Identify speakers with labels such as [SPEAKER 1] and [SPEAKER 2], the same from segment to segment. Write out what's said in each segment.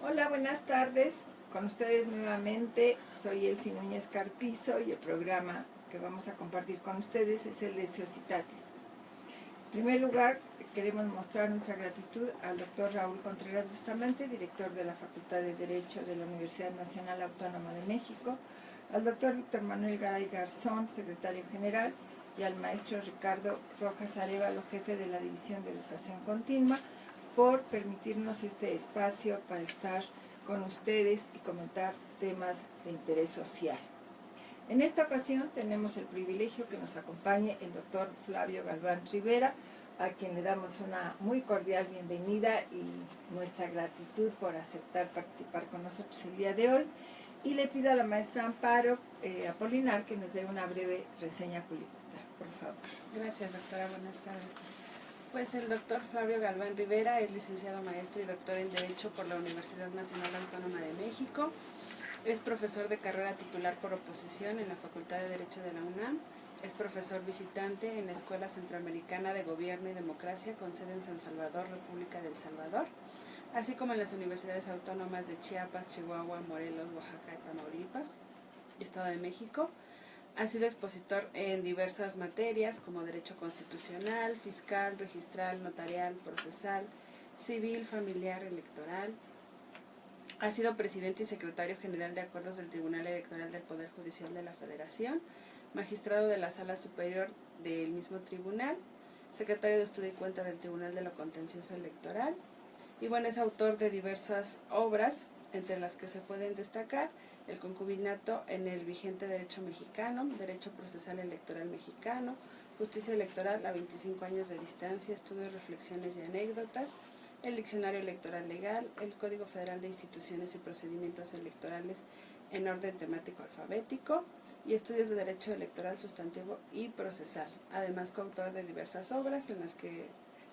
[SPEAKER 1] Hola, buenas tardes. Con ustedes nuevamente, soy Elsie Núñez Carpizo y el programa que vamos a compartir con ustedes es el de Societatis. En primer lugar, queremos mostrar nuestra gratitud al doctor Raúl Contreras Bustamante, director de la Facultad de Derecho de la Universidad Nacional Autónoma de México, al doctor Víctor Manuel Garay Garzón, secretario general, y al maestro Ricardo Rojas Arévalo, jefe de la División de Educación Continua, por permitirnos este espacio para estar con ustedes y comentar temas de interés social. En esta ocasión tenemos el privilegio que nos acompañe el doctor Flavio Galván Rivera, a quien le damos una muy cordial bienvenida y nuestra gratitud por aceptar participar con nosotros el día de hoy. Y le pido a la maestra Amparo Apolinar que nos dé una breve reseña curricular, por favor.
[SPEAKER 2] Gracias, doctora. Buenas tardes. Pues el doctor Flavio Galván Rivera es licenciado maestro y doctor en Derecho por la Universidad Nacional Autónoma de México. Es profesor de carrera titular por oposición en la Facultad de Derecho de la UNAM. Es profesor visitante en la Escuela Centroamericana de Gobierno y Democracia con sede en San Salvador, República del Salvador, así como en las universidades autónomas de Chiapas, Chihuahua, Morelos, Oaxaca y Tamaulipas, Estado de México. Ha sido expositor en diversas materias como Derecho Constitucional, Fiscal, Registral, Notarial, Procesal, Civil, Familiar, Electoral. Ha sido presidente y secretario general de Acuerdos del Tribunal Electoral del Poder Judicial de la Federación, magistrado de la Sala Superior del mismo tribunal, secretario de Estudio y Cuenta del Tribunal de lo Contencioso Electoral, y bueno, es autor de diversas obras, entre las que se pueden destacar el concubinato en el vigente derecho mexicano, derecho procesal electoral mexicano, justicia electoral a 25 años de distancia, estudios, reflexiones y anécdotas, el diccionario electoral legal, el Código Federal de Instituciones y Procedimientos Electorales en orden temático alfabético y estudios de derecho electoral sustantivo y procesal. Además, coautor de diversas obras en las que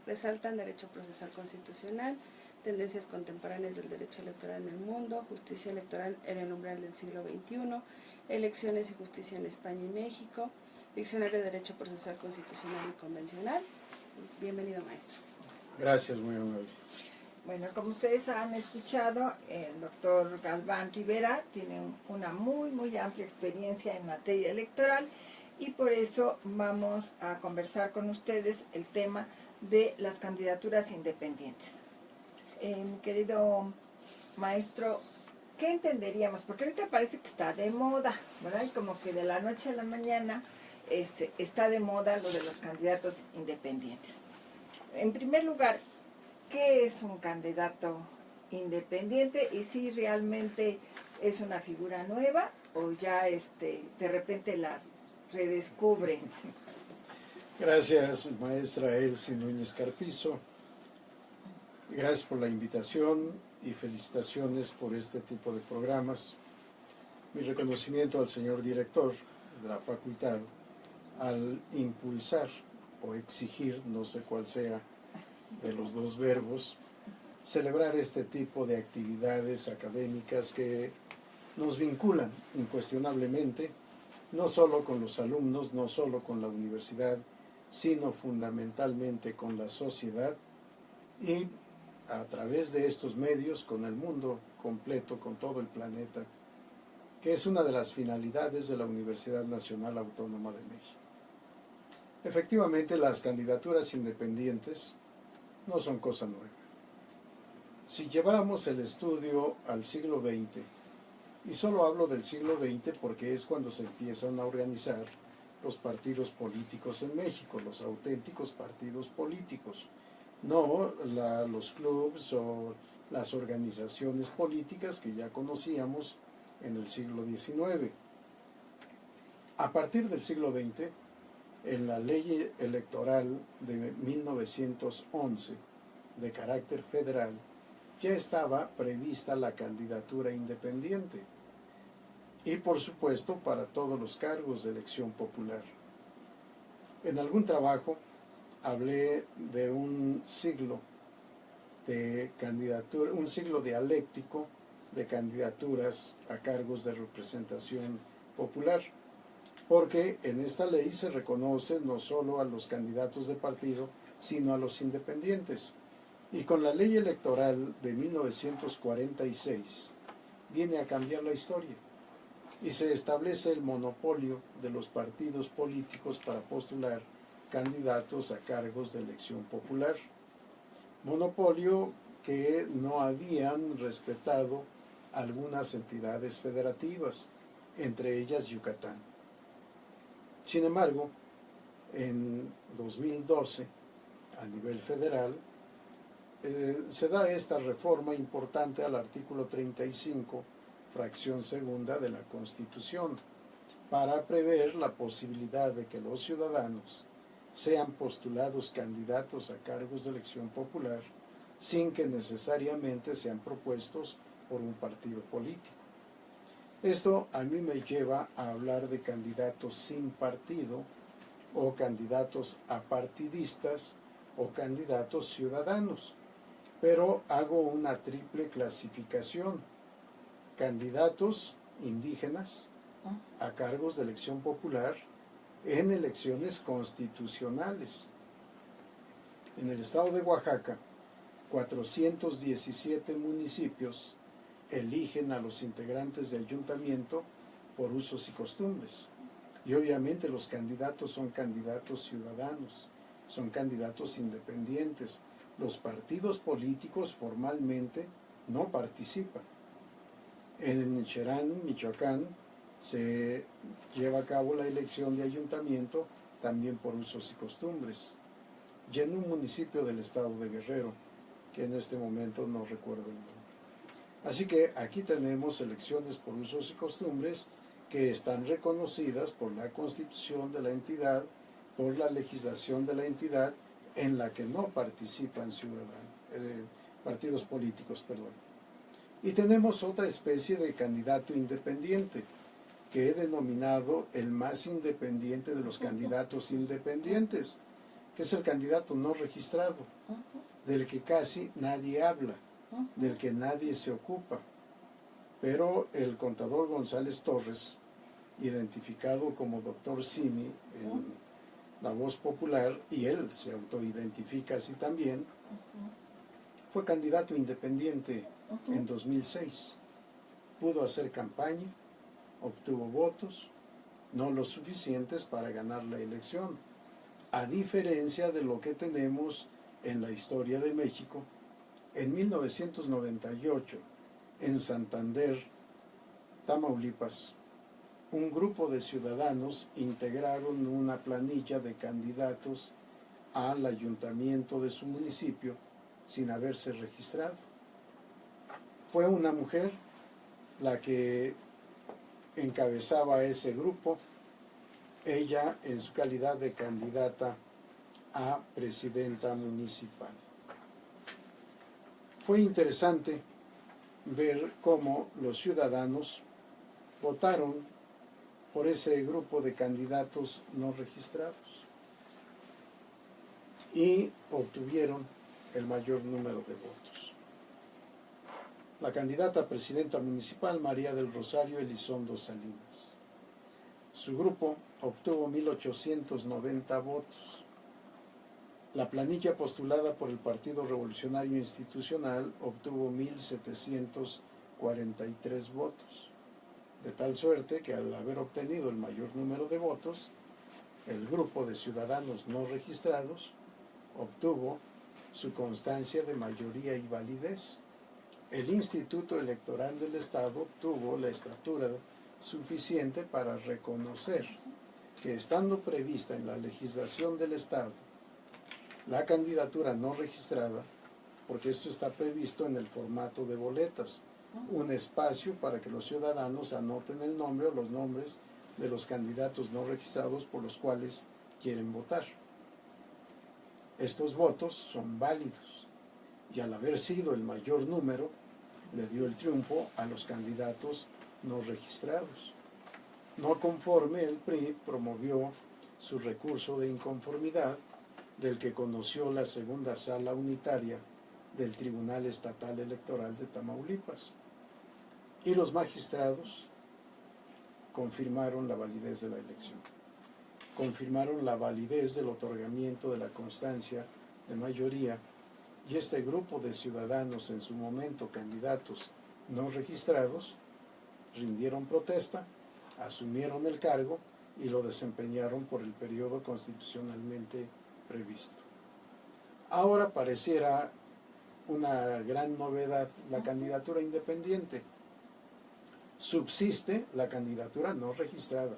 [SPEAKER 2] resaltan derecho procesal constitucional, tendencias contemporáneas del derecho electoral en el mundo, justicia electoral en el umbral del siglo XXI, elecciones y justicia en España y México, diccionario de derecho procesal constitucional y convencional. Bienvenido, maestro.
[SPEAKER 3] Gracias, muy amable.
[SPEAKER 1] Bueno, como ustedes han escuchado, el doctor Galván Rivera tiene una muy amplia experiencia en materia electoral y por eso vamos a conversar con ustedes el tema de las candidaturas independientes. Mi querido maestro, ¿qué entenderíamos? Porque ahorita parece que está de moda, ¿verdad? Y como que de la noche a la mañana está de moda lo de los candidatos independientes. En primer lugar, ¿qué es un candidato independiente? Y si realmente es una figura nueva o ya de repente la redescubren.
[SPEAKER 3] Gracias, maestra Elsie Núñez Carpizo. Gracias por la invitación y felicitaciones por este tipo de programas. Mi reconocimiento al señor director de la facultad al impulsar o exigir, no sé cuál sea de los dos verbos, celebrar este tipo de actividades académicas que nos vinculan incuestionablemente, no solo con los alumnos, no solo con la universidad, sino fundamentalmente con la sociedad y a través de estos medios con el mundo completo, con todo el planeta, que es una de las finalidades de la Universidad Nacional Autónoma de México. Efectivamente, las candidaturas independientes no son cosa nueva. Si lleváramos el estudio al siglo XX, y solo hablo del siglo XX porque es cuando se empiezan a organizar los partidos políticos en México, los auténticos partidos políticos, no los clubes o las organizaciones políticas que ya conocíamos en el siglo XIX. A partir del siglo XX, en la ley electoral de 1911, de carácter federal, ya estaba prevista la candidatura independiente y, por supuesto, para todos los cargos de elección popular. En algún trabajo hablé de un siglo de candidatura, un siglo dialéctico de candidaturas a cargos de representación popular, porque en esta ley se reconoce no solo a los candidatos de partido, sino a los independientes. Y con la ley electoral de 1946 viene a cambiar la historia y se establece el monopolio de los partidos políticos para postular candidatos a cargos de elección popular. Monopolio que no habían respetado algunas entidades federativas, entre ellas Yucatán. Sin embargo, en 2012, a nivel federal, se da esta reforma importante al artículo 35, fracción segunda de la Constitución, para prever la posibilidad de que los ciudadanos sean postulados candidatos a cargos de elección popular sin que necesariamente sean propuestos por un partido político. Esto a mí me lleva a hablar de candidatos sin partido o candidatos apartidistas o candidatos ciudadanos, pero hago una triple clasificación: candidatos indígenas a cargos de elección popular en elecciones constitucionales. En el estado de Oaxaca, 417 municipios eligen a los integrantes de ayuntamiento por usos y costumbres. Y obviamente los candidatos son candidatos ciudadanos, son candidatos independientes. Los partidos políticos formalmente no participan. En Cherán, Michoacán, se lleva a cabo la elección de ayuntamiento también por usos y costumbres. Y en un municipio del estado de Guerrero, que en este momento no recuerdo el nombre. Así que aquí tenemos elecciones por usos y costumbres que están reconocidas por la constitución de la entidad, por la legislación de la entidad, en la que no participan partidos políticos. Y tenemos otra especie de candidato independiente, que he denominado el más independiente de los candidatos independientes, que es el candidato no registrado, del que casi nadie habla, del que nadie se ocupa. Pero el contador González Torres, identificado como Dr. Simi en La Voz Popular, y él se autoidentifica así también, fue candidato independiente en 2006. Pudo hacer campaña, obtuvo votos, no los suficientes para ganar la elección, a diferencia de lo que tenemos en la historia de México. En 1998, en Santander, Tamaulipas, un grupo de ciudadanos integraron una planilla de candidatos al ayuntamiento de su municipio sin haberse registrado. Fue una mujer la que encabezaba ese grupo, ella en su calidad de candidata a presidenta municipal. Fue interesante ver cómo los ciudadanos votaron por ese grupo de candidatos no registrados y obtuvieron el mayor número de votos. La candidata a presidenta municipal, María del Rosario Elizondo Salinas. Su grupo obtuvo 1,890 votos. La planilla postulada por el Partido Revolucionario Institucional obtuvo 1,743 votos. De tal suerte que al haber obtenido el mayor número de votos, el grupo de ciudadanos no registrados obtuvo su constancia de mayoría y validez. El Instituto Electoral del Estado obtuvo la estatura suficiente para reconocer que, estando prevista en la legislación del Estado la candidatura no registrada, porque esto está previsto en el formato de boletas, un espacio para que los ciudadanos anoten el nombre o los nombres de los candidatos no registrados por los cuales quieren votar. Estos votos son válidos y, al haber sido el mayor número, le dio el triunfo a los candidatos no registrados. No conforme, el PRI promovió su recurso de inconformidad del que conoció la segunda sala unitaria del Tribunal Estatal Electoral de Tamaulipas. Y los magistrados confirmaron la validez de la elección, confirmaron la validez del otorgamiento de la constancia de mayoría, y este grupo de ciudadanos, en su momento candidatos no registrados, rindieron protesta, asumieron el cargo y lo desempeñaron por el periodo constitucionalmente previsto. Ahora pareciera una gran novedad la candidatura independiente. Subsiste la candidatura no registrada.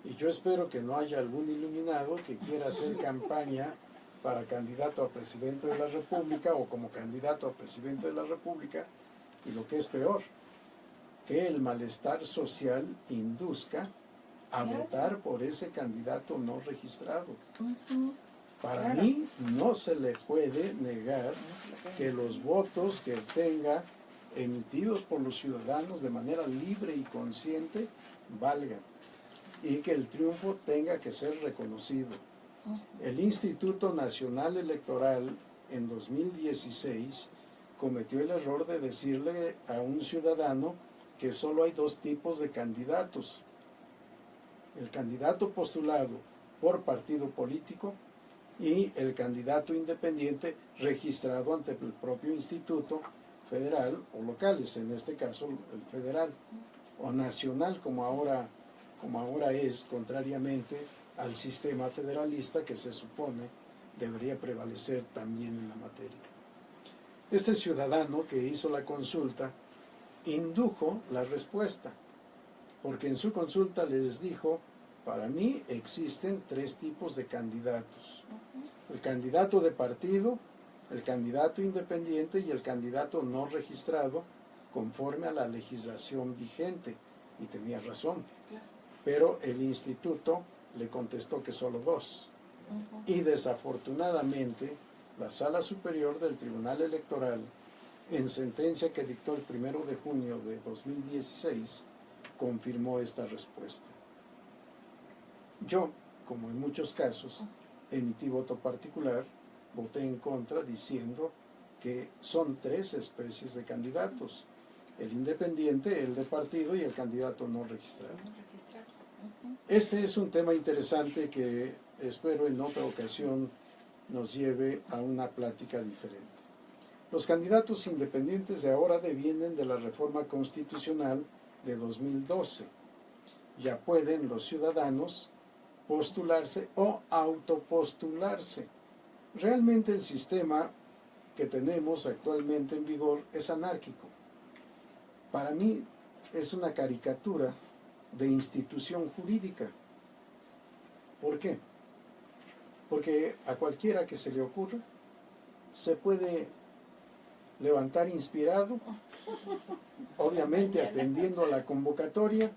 [SPEAKER 3] Y yo espero que no haya algún iluminado que quiera hacer campaña para candidato a presidente de la República o como candidato a presidente de la República, y lo que es peor, que el malestar social induzca a votar por ese candidato no registrado. Para mí no se le puede negar que los votos que tenga emitidos por los ciudadanos de manera libre y consciente valgan, y que el triunfo tenga que ser reconocido. El Instituto Nacional Electoral en 2016 cometió el error de decirle a un ciudadano que solo hay dos tipos de candidatos: el candidato postulado por partido político y el candidato independiente registrado ante el propio instituto federal o locales, en este caso el federal, o nacional como ahora es, contrariamente al sistema federalista que se supone debería prevalecer también en la materia. Este ciudadano que hizo la consulta indujo la respuesta, porque en su consulta les dijo: para mí existen tres tipos de candidatos: el candidato de partido, el candidato independiente y el candidato no registrado conforme a la legislación vigente. Y tenía razón, pero el instituto le contestó que solo dos. Y desafortunadamente la Sala Superior del Tribunal Electoral, en sentencia que dictó el 1 de junio de 2016, confirmó esta respuesta. Yo, como en muchos casos, emití voto particular, voté en contra diciendo que son tres especies de candidatos: el independiente, el de partido y el candidato no registrado. Este es un tema interesante que espero en otra ocasión nos lleve a una plática diferente. Los candidatos independientes de ahora devienen de la reforma constitucional de 2012. Ya pueden los ciudadanos postularse o autopostularse. Realmente el sistema que tenemos actualmente en vigor es anárquico. Para mí es una caricatura de institución jurídica. ¿Por qué? Porque a cualquiera que se le ocurra se puede levantar inspirado, obviamente atendiendo a la convocatoria,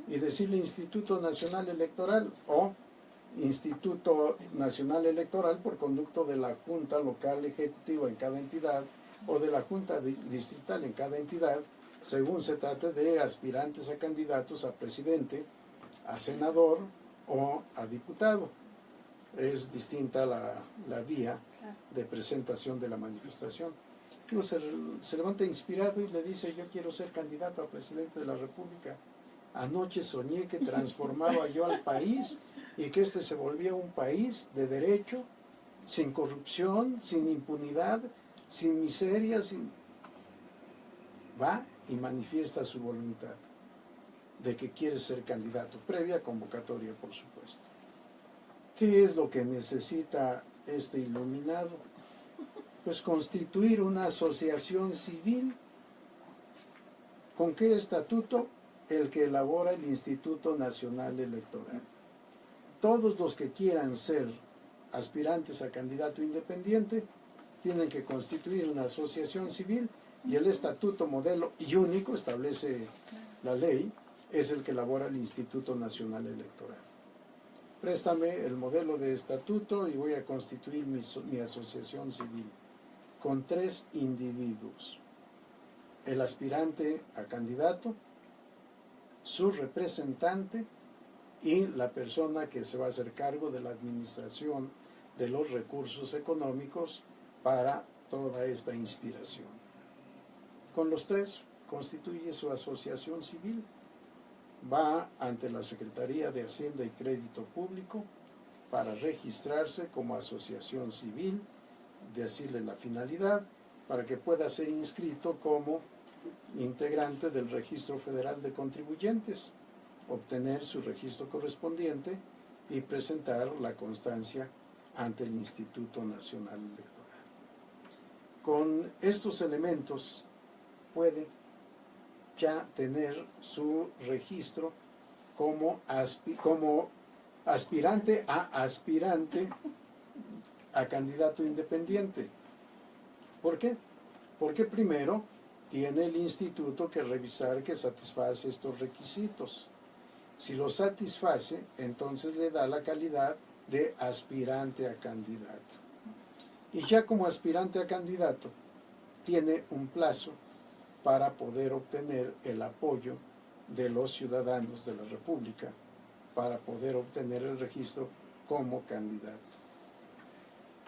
[SPEAKER 3] y decirle Instituto Nacional Electoral o Instituto Nacional Electoral por conducto de la Junta Local Ejecutiva en cada entidad o de la Junta Distrital en cada entidad, según se trate de aspirantes a candidatos a presidente, a senador o a diputado. Es distinta la vía de presentación de la manifestación. Uno se levanta inspirado y le dice: yo quiero ser candidato a presidente de la República. Anoche soñé que transformaba yo al país y que este se volvía un país de derecho, sin corrupción, sin impunidad, sin miseria. Va y manifiesta su voluntad de que quiere ser candidato, previa convocatoria, por supuesto. ¿Qué es lo que necesita este iluminado? Pues constituir una asociación civil. ¿Con qué estatuto? El que elabora el Instituto Nacional Electoral. Todos los que quieran ser aspirantes a candidato independiente tienen que constituir una asociación civil, y el estatuto modelo y único, establece la ley, es el que elabora el Instituto Nacional Electoral. Préstame el modelo de estatuto y voy a constituir mi asociación civil con tres individuos: el aspirante a candidato, su representante y la persona que se va a hacer cargo de la administración de los recursos económicos para toda esta inspiración. Con los tres constituye su asociación civil, va ante la Secretaría de Hacienda y Crédito Público para registrarse como asociación civil, decirle la finalidad, para que pueda ser inscrito como integrante del Registro Federal de Contribuyentes, obtener su registro correspondiente y presentar la constancia ante el Instituto Nacional Electoral. Con estos elementos puede ya tener su registro como aspirante a candidato independiente. ¿Por qué? Porque primero tiene el instituto que revisar que satisface estos requisitos. Si los satisface, entonces le da la calidad de aspirante a candidato. Y ya como aspirante a candidato, tiene un plazo para poder obtener el apoyo de los ciudadanos de la República, para poder obtener el registro como candidato.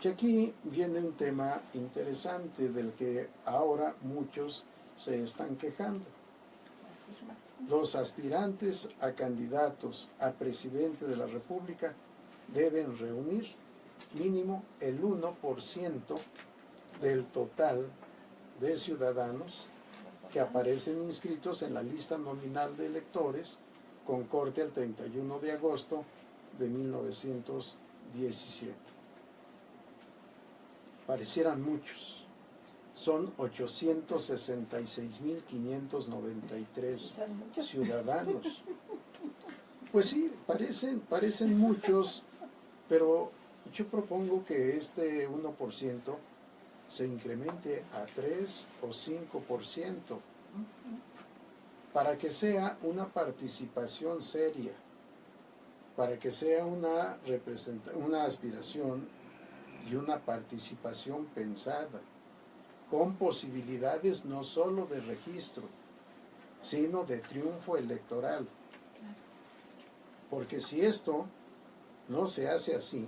[SPEAKER 3] Que aquí viene un tema interesante del que ahora muchos se están quejando. Los aspirantes a candidatos a presidente de la República deben reunir mínimo el 1% del total de ciudadanos que aparecen inscritos en la lista nominal de electores con corte al 31 de agosto de 1917. Parecieran muchos. Son 866.593 ciudadanos. Pues sí, parecen muchos, pero yo propongo que este 1% se incremente a 3 o 5%, para que sea una participación seria, para que sea una aspiración y una participación pensada, con posibilidades no solo de registro, sino de triunfo electoral. Porque si esto no se hace así,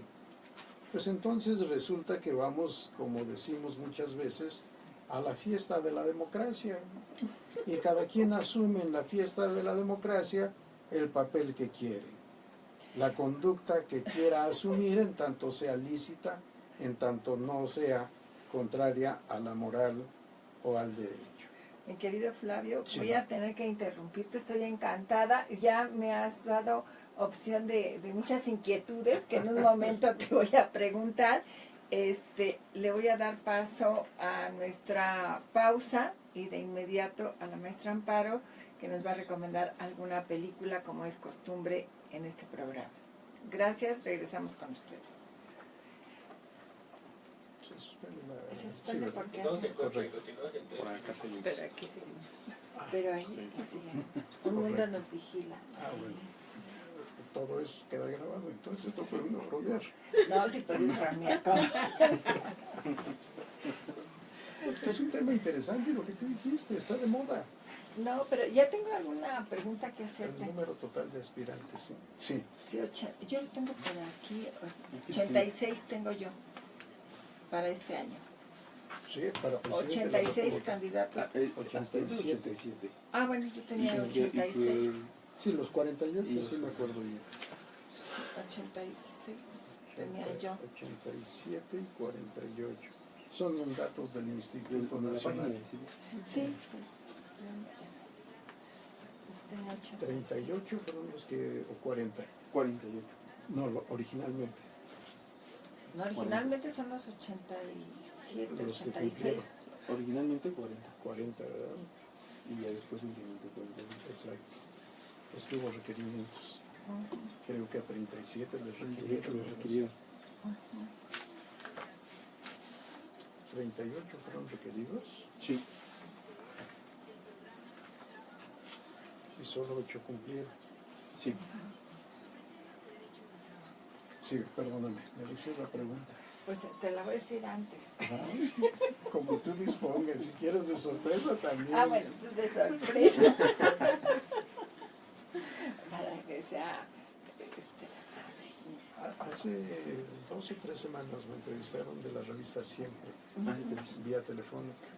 [SPEAKER 3] pues entonces resulta que vamos, como decimos muchas veces, a la fiesta de la democracia. Y cada quien asume en la fiesta de la democracia el papel que quiere, la conducta que quiera asumir, en tanto sea lícita, en tanto no sea contraria a la moral o al derecho.
[SPEAKER 1] Mi querido Flavio,
[SPEAKER 3] Sí.
[SPEAKER 1] voy a tener que interrumpirte, estoy encantada, ya me has dado opción de muchas inquietudes que en un momento te voy a preguntar. Le voy a dar paso a nuestra pausa y de inmediato a la maestra Amparo, que nos va a recomendar alguna película como es costumbre en este programa. Gracias, regresamos con ustedes.
[SPEAKER 3] Se suspende
[SPEAKER 1] Se suspende porque
[SPEAKER 4] No,
[SPEAKER 1] hace...
[SPEAKER 4] se correcto, continúa sin
[SPEAKER 2] Pero aquí seguimos.
[SPEAKER 1] Pero ahí
[SPEAKER 3] Sí.
[SPEAKER 1] sí, un mundo nos vigila.
[SPEAKER 3] Bueno, todo eso queda grabado, entonces no podemos bromear.
[SPEAKER 1] No, si puedes bromear.
[SPEAKER 3] Es un tema interesante lo que tú dijiste, está de moda.
[SPEAKER 1] No, pero ya tengo alguna pregunta que
[SPEAKER 3] El
[SPEAKER 1] hacerte.
[SPEAKER 3] número total de aspirantes, sí. Sí.
[SPEAKER 1] Sí, yo lo tengo por aquí, 86 tengo yo para este año.
[SPEAKER 3] Sí, para presidente de la
[SPEAKER 1] 86
[SPEAKER 3] República.
[SPEAKER 1] candidatos.
[SPEAKER 3] 87.
[SPEAKER 1] Ah, bueno, yo tenía 86.
[SPEAKER 3] Sí, los 48, sí me acuerdo yo.
[SPEAKER 1] 86 tenía yo.
[SPEAKER 3] 87 y 48. Son los datos del Instituto Nacional.
[SPEAKER 1] Sí. Tenía 86.
[SPEAKER 3] 38 fueron los que, o 40.
[SPEAKER 5] 48.
[SPEAKER 3] No, originalmente.
[SPEAKER 1] No, originalmente son los 87,
[SPEAKER 3] Los que
[SPEAKER 1] 86.
[SPEAKER 3] cumplieron.
[SPEAKER 5] Originalmente 40.
[SPEAKER 3] 40, ¿verdad?
[SPEAKER 5] Y ya después incrementó 40.
[SPEAKER 3] Exacto. Es que hubo requerimientos.
[SPEAKER 1] Ujú.
[SPEAKER 3] Creo que a 37 les
[SPEAKER 5] 38
[SPEAKER 3] requirieron.
[SPEAKER 5] lo requirieron.
[SPEAKER 3] 38 fueron requeridos
[SPEAKER 5] Sí.
[SPEAKER 3] y solo 8 cumplieron.
[SPEAKER 5] Sí.
[SPEAKER 3] Sí, perdóname, me dices la pregunta.
[SPEAKER 1] Pues te la voy a decir antes.
[SPEAKER 3] Como tú dispongas, si quieres de sorpresa también.
[SPEAKER 1] Ah, bueno, pues de sorpresa. Para que sea así.
[SPEAKER 3] Hace 2 o 3 semanas me entrevistaron de la revista Siempre,
[SPEAKER 5] Ah, sí, pues.
[SPEAKER 3] vía telefónica.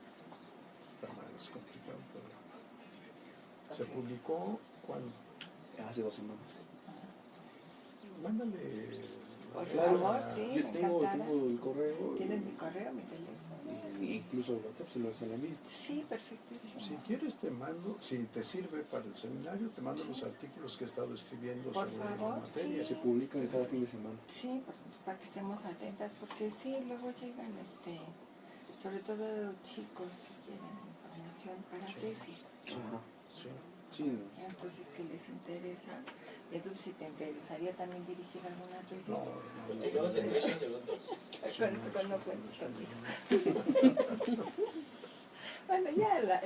[SPEAKER 3] Está más complicado, pero se
[SPEAKER 1] Sí.
[SPEAKER 3] publicó cuando.
[SPEAKER 5] Hace 2 semanas.
[SPEAKER 3] Mándale.
[SPEAKER 1] Por
[SPEAKER 5] Claro,
[SPEAKER 1] favor, sí,
[SPEAKER 5] yo
[SPEAKER 1] me
[SPEAKER 5] tengo
[SPEAKER 1] encantará.
[SPEAKER 5] el correo.
[SPEAKER 1] ¿Tienes mi correo, mi teléfono?
[SPEAKER 5] Incluso el WhatsApp se lo hacen a mí.
[SPEAKER 1] Sí, perfectísimo.
[SPEAKER 3] Si quieres te mando, si te sirve para el seminario, te mando los artículos que he estado escribiendo
[SPEAKER 1] Por
[SPEAKER 3] sobre
[SPEAKER 1] favor,
[SPEAKER 3] la materia.
[SPEAKER 1] sí.
[SPEAKER 5] Se publican cada fin de semana.
[SPEAKER 1] Sí, pues, para que estemos atentas, porque sí, luego llegan, sobre todo chicos que quieren información para
[SPEAKER 3] Sí.
[SPEAKER 1] tesis.
[SPEAKER 5] Ajá.
[SPEAKER 3] Sí.
[SPEAKER 5] Sí,
[SPEAKER 1] Entonces, que les interesa. Entonces, si te interesaría también dirigir alguna tesis,
[SPEAKER 3] No,
[SPEAKER 1] con eso no cuentes conmigo. Bueno, ya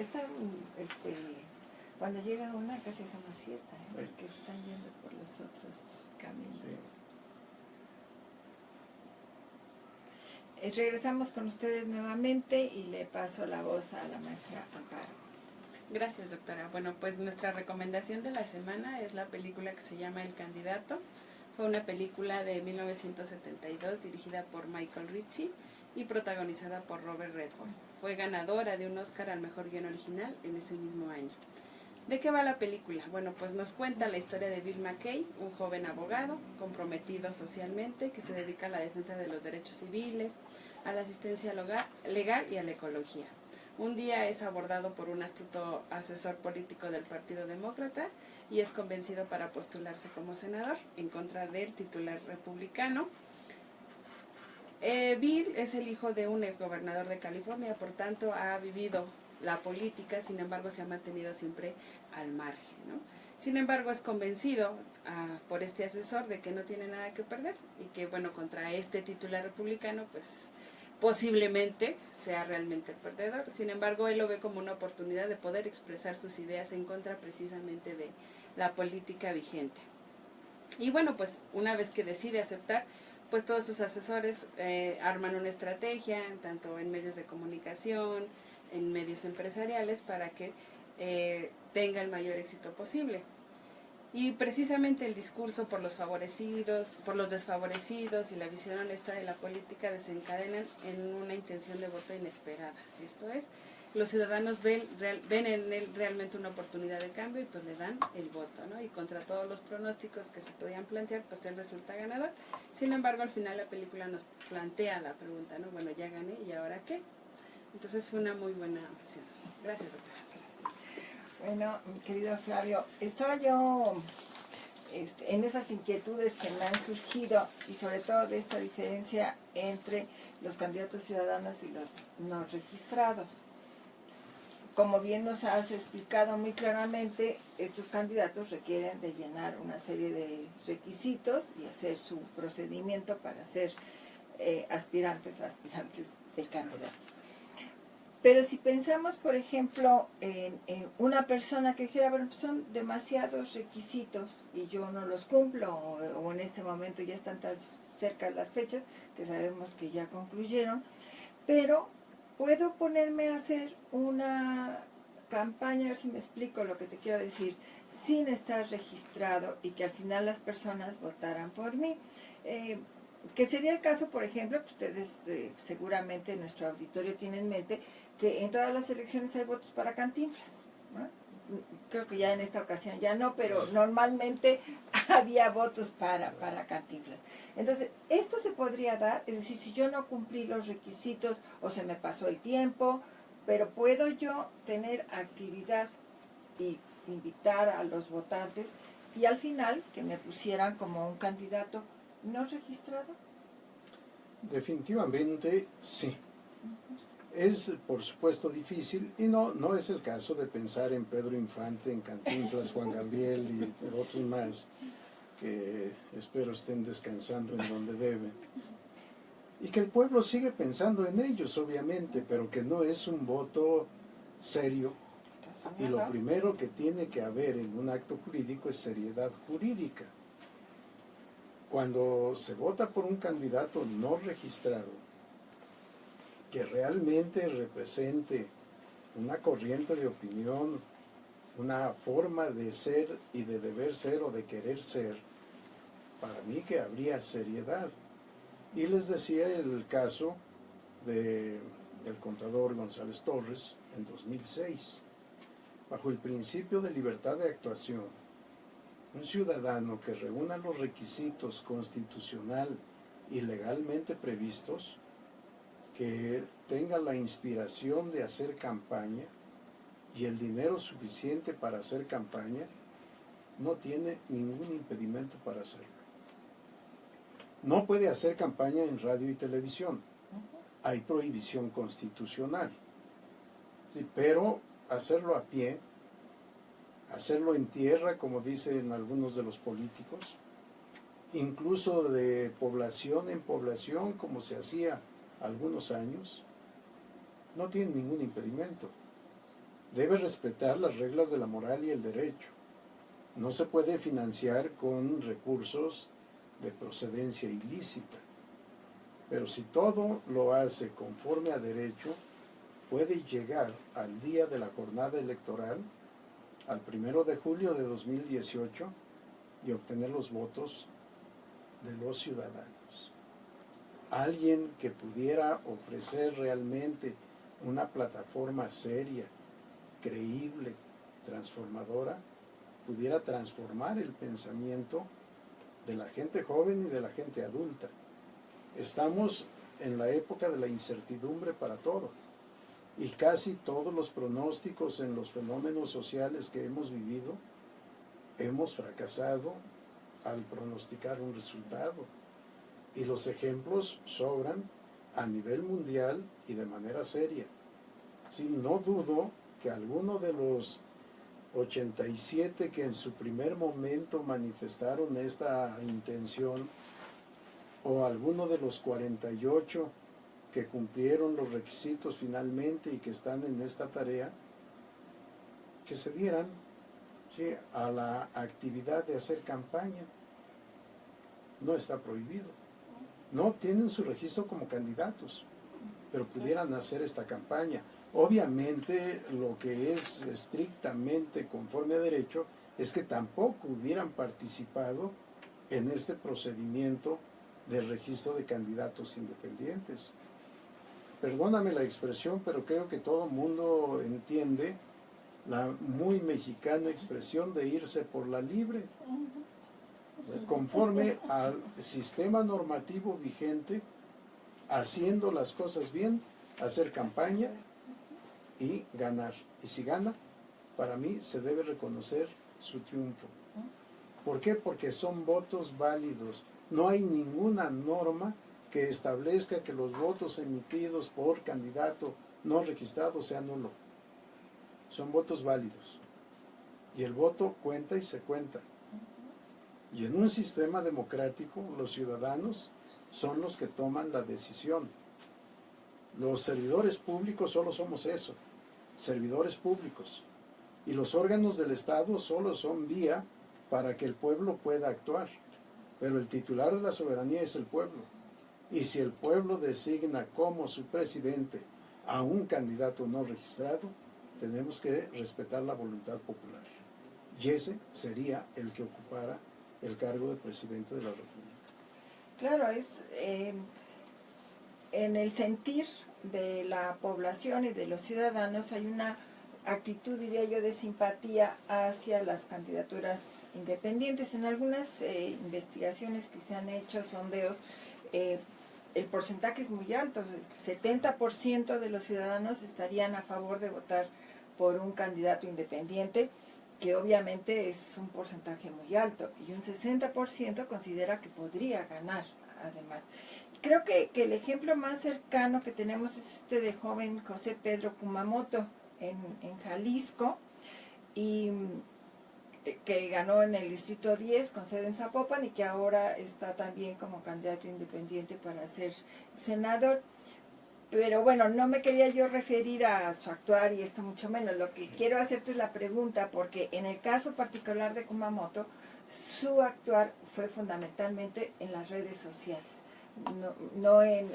[SPEAKER 1] cuando llega una casi hacemos fiesta, porque se están yendo por los otros caminos.
[SPEAKER 3] Sí.
[SPEAKER 1] Regresamos con ustedes nuevamente y le paso la voz a la maestra Amparo.
[SPEAKER 2] Gracias, doctora. Bueno, pues nuestra recomendación de la semana es la película que se llama El Candidato. Fue una película de 1972 dirigida por Michael Ritchie y protagonizada por Robert Redford. Fue ganadora de un Oscar al mejor guion original en ese mismo año. ¿De qué va la película? Bueno, pues nos cuenta la historia de Bill McKay, un joven abogado comprometido socialmente que se dedica a la defensa de los derechos civiles, a la asistencia legal y a la ecología. Un día es abordado por un astuto asesor político del Partido Demócrata y es convencido para postularse como senador en contra del titular republicano. Bill es el hijo de un exgobernador de California, por tanto ha vivido la política, sin embargo se ha mantenido siempre al margen, ¿no? Sin embargo es convencido por este asesor de que no tiene nada que perder y que, bueno, contra este titular republicano, pues posiblemente sea realmente el perdedor. Sin embargo, él lo ve como una oportunidad de poder expresar sus ideas en contra precisamente de la política vigente. Y bueno, pues una vez que decide aceptar, pues todos sus asesores arman una estrategia, tanto en medios de comunicación, en medios empresariales, para que tenga el mayor éxito posible. Y precisamente el discurso por los favorecidos, por los desfavorecidos y la visión honesta de la política desencadenan en una intención de voto inesperada. Esto es, los ciudadanos ven en él realmente una oportunidad de cambio y pues le dan el voto, ¿no? Y contra todos los pronósticos que se podían plantear, pues él resulta ganador. Sin embargo, al final la película nos plantea la pregunta, ¿no? Bueno, ya gané, ¿y ahora qué? Entonces es una muy buena opción. Gracias, doctora.
[SPEAKER 1] Bueno, mi querido Flavio, estaba yo en esas inquietudes que me han surgido y sobre todo de esta diferencia entre los candidatos ciudadanos y los no registrados. Como bien nos has explicado muy claramente, estos candidatos requieren de llenar una serie de requisitos y hacer su procedimiento para ser aspirantes de candidatos. Pero si pensamos, por ejemplo, en una persona que dijera, bueno, pues son demasiados requisitos y yo no los cumplo, o en este momento ya están tan cerca las fechas que sabemos que ya concluyeron, pero puedo ponerme a hacer una campaña, a ver si me explico lo que te quiero decir, sin estar registrado y que al final las personas votaran por mí. Que sería el caso, por ejemplo, que ustedes seguramente en nuestro auditorio tienen en mente que en todas las elecciones hay votos para Cantinflas, ¿no? Creo que ya en esta ocasión ya no, pero normalmente había votos para Cantinflas. Entonces, esto se podría dar, es decir, si yo no cumplí los requisitos o se me pasó el tiempo, pero puedo yo tener actividad y invitar a los votantes y al final que me pusieran como un candidato no registrado.
[SPEAKER 3] Definitivamente sí. Es por supuesto difícil y no es el caso de pensar en Pedro Infante, en Cantinflas, Juan Gabriel y otros más que espero estén descansando en donde deben. Y que el pueblo sigue pensando en ellos, obviamente, pero que no es un voto serio. Y lo primero que tiene que haber en un acto jurídico es seriedad jurídica. Cuando se vota por un candidato no registrado, que realmente represente una corriente de opinión, una forma de ser y de deber ser o de querer ser, para mí que habría seriedad. Y les decía el caso del contador González Torres en 2006. Bajo el principio de libertad de actuación, un ciudadano que reúna los requisitos constitucional y legalmente previstos, que tenga la inspiración de hacer campaña y el dinero suficiente para hacer campaña, no tiene ningún impedimento para hacerlo. No puede hacer campaña en radio y televisión. Hay prohibición constitucional. Sí, pero hacerlo a pie, hacerlo en tierra, como dicen algunos de los políticos, incluso de población en población, como se hacía algunos años, no tiene ningún impedimento. Debe respetar las reglas de la moral y el derecho. No se puede financiar con recursos de procedencia ilícita. Pero si todo lo hace conforme a derecho, puede llegar al día de la jornada electoral, al 1 de julio de 2018, y obtener los votos de los ciudadanos. Alguien que pudiera ofrecer realmente una plataforma seria, creíble, transformadora, pudiera transformar el pensamiento de la gente joven y de la gente adulta. Estamos en la época de la incertidumbre para todo, y casi todos los pronósticos en los fenómenos sociales que hemos vivido, hemos fracasado al pronosticar un resultado. Y los ejemplos sobran a nivel mundial y de manera seria. Sí, no dudo que alguno de los 87 que en su primer momento manifestaron esta intención, o alguno de los 48 que cumplieron los requisitos finalmente y que están en esta tarea, que se dieran, ¿sí?, a la actividad de hacer campaña. No está prohibido. No tienen su registro como candidatos, pero pudieran hacer esta campaña. Obviamente lo que es estrictamente conforme a derecho es que tampoco hubieran participado en este procedimiento de registro de candidatos independientes. Perdóname la expresión, pero creo que todo el mundo entiende la muy mexicana expresión de irse por la libre. Conforme al sistema normativo vigente, haciendo las cosas bien, hacer campaña y ganar. Y si gana, para mí se debe reconocer su triunfo. ¿Por qué? Porque son votos válidos. No hay ninguna norma que establezca que los votos emitidos por candidato no registrado sean nulos. Son votos válidos. Y el voto cuenta y se cuenta. Y en un sistema democrático, los ciudadanos son los que toman la decisión. Los servidores públicos solo somos eso, servidores públicos. Y los órganos del Estado solo son vía para que el pueblo pueda actuar. Pero el titular de la soberanía es el pueblo. Y si el pueblo designa como su presidente a un candidato no registrado, tenemos que respetar la voluntad popular. Y ese sería el que ocupara el cargo de presidente de la República.
[SPEAKER 1] Claro, es en el sentir de la población y de los ciudadanos hay una actitud, diría yo, de simpatía hacia las candidaturas independientes. En algunas investigaciones que se han hecho, sondeos, el porcentaje es muy alto, el 70% de los ciudadanos estarían a favor de votar por un candidato independiente, que obviamente es un porcentaje muy alto, y un 60% considera que podría ganar, además. Creo que el ejemplo más cercano que tenemos es este de joven José Pedro Kumamoto en Jalisco, y que ganó en el Distrito 10 con sede en Zapopan y que ahora está también como candidato independiente para ser senador. Pero bueno, no me quería yo referir a su actuar y esto mucho menos. Lo que quiero hacerte es la pregunta, porque en el caso particular de Kumamoto, su actuar fue fundamentalmente en las redes sociales, no en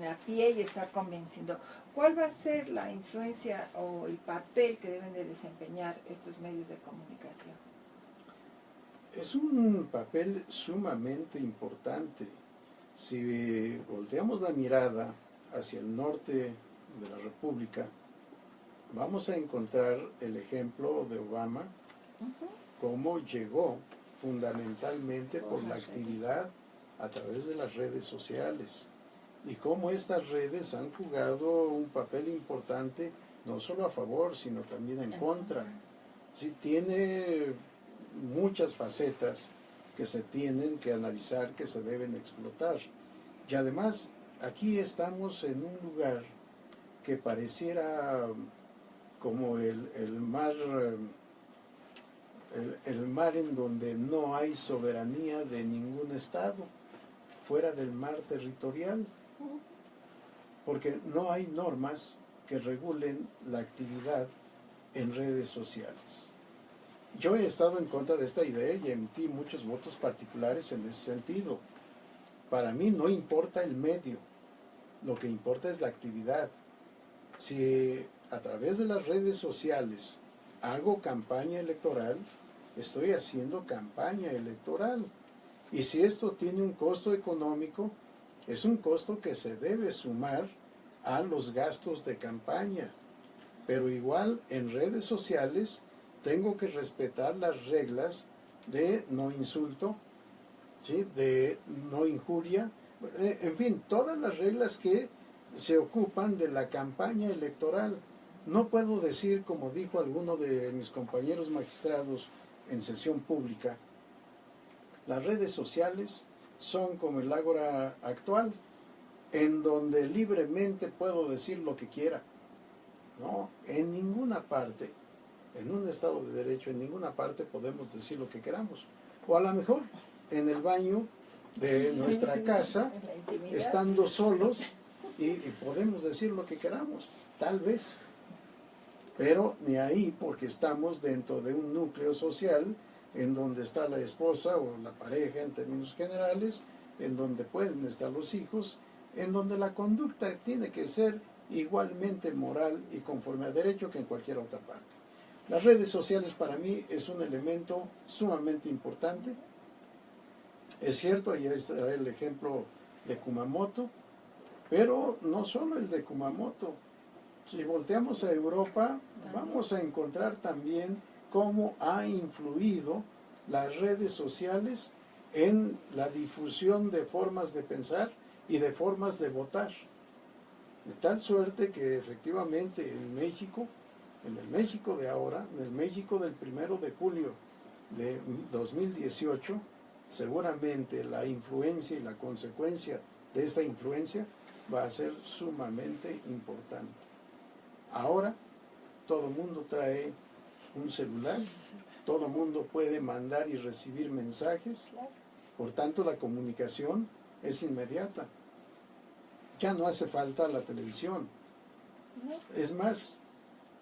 [SPEAKER 1] a pie y estar convenciendo. ¿Cuál va a ser la influencia o el papel que deben de desempeñar estos medios de comunicación?
[SPEAKER 3] Es un papel sumamente importante. Si volteamos la mirada hacia el norte de la República, vamos a encontrar el ejemplo de Obama, cómo llegó fundamentalmente por la actividad a través de las redes sociales y cómo estas redes han jugado un papel importante no solo a favor, sino también en contra. Sí, tiene muchas facetas que se tienen que analizar, que se deben explotar. Y además, aquí estamos en un lugar que pareciera como el mar en donde no hay soberanía de ningún estado, fuera del mar territorial, porque no hay normas que regulen la actividad en redes sociales. Yo he estado en contra de esta idea y emití muchos votos particulares en ese sentido. Para mí no importa el medio, lo que importa es la actividad. Si a través de las redes sociales hago campaña electoral, estoy haciendo campaña electoral. Y si esto tiene un costo económico, es un costo que se debe sumar a los gastos de campaña. Pero igual en redes sociales tengo que respetar las reglas de no insulto, ¿sí?, de no injuria, en fin, todas las reglas que se ocupan de la campaña electoral. No puedo decir, como dijo alguno de mis compañeros magistrados en sesión pública, las redes sociales son como el ágora actual, en donde libremente puedo decir lo que quiera. No, en ninguna parte, en un Estado de Derecho, en ninguna parte podemos decir lo que queramos. O a lo mejor en el baño de nuestra casa, estando solos, y podemos decir lo que queramos, tal vez. Pero ni ahí, porque estamos dentro de un núcleo social en donde está la esposa o la pareja en términos generales, en donde pueden estar los hijos, en donde la conducta tiene que ser igualmente moral y conforme a derecho que en cualquier otra parte. Las redes sociales para mí es un elemento sumamente importante. Es cierto, ahí está el ejemplo de Kumamoto, pero no solo el de Kumamoto. Si volteamos a Europa, vamos a encontrar también cómo ha influido las redes sociales en la difusión de formas de pensar y de formas de votar. De tal suerte que efectivamente en México, en el México de ahora, en el México del 1 de julio de 2018, seguramente la influencia y la consecuencia de esa influencia va a ser sumamente importante. Ahora todo el mundo trae un celular, todo el mundo puede mandar y recibir mensajes, por tanto la comunicación es inmediata. Ya no hace falta la televisión. Es más,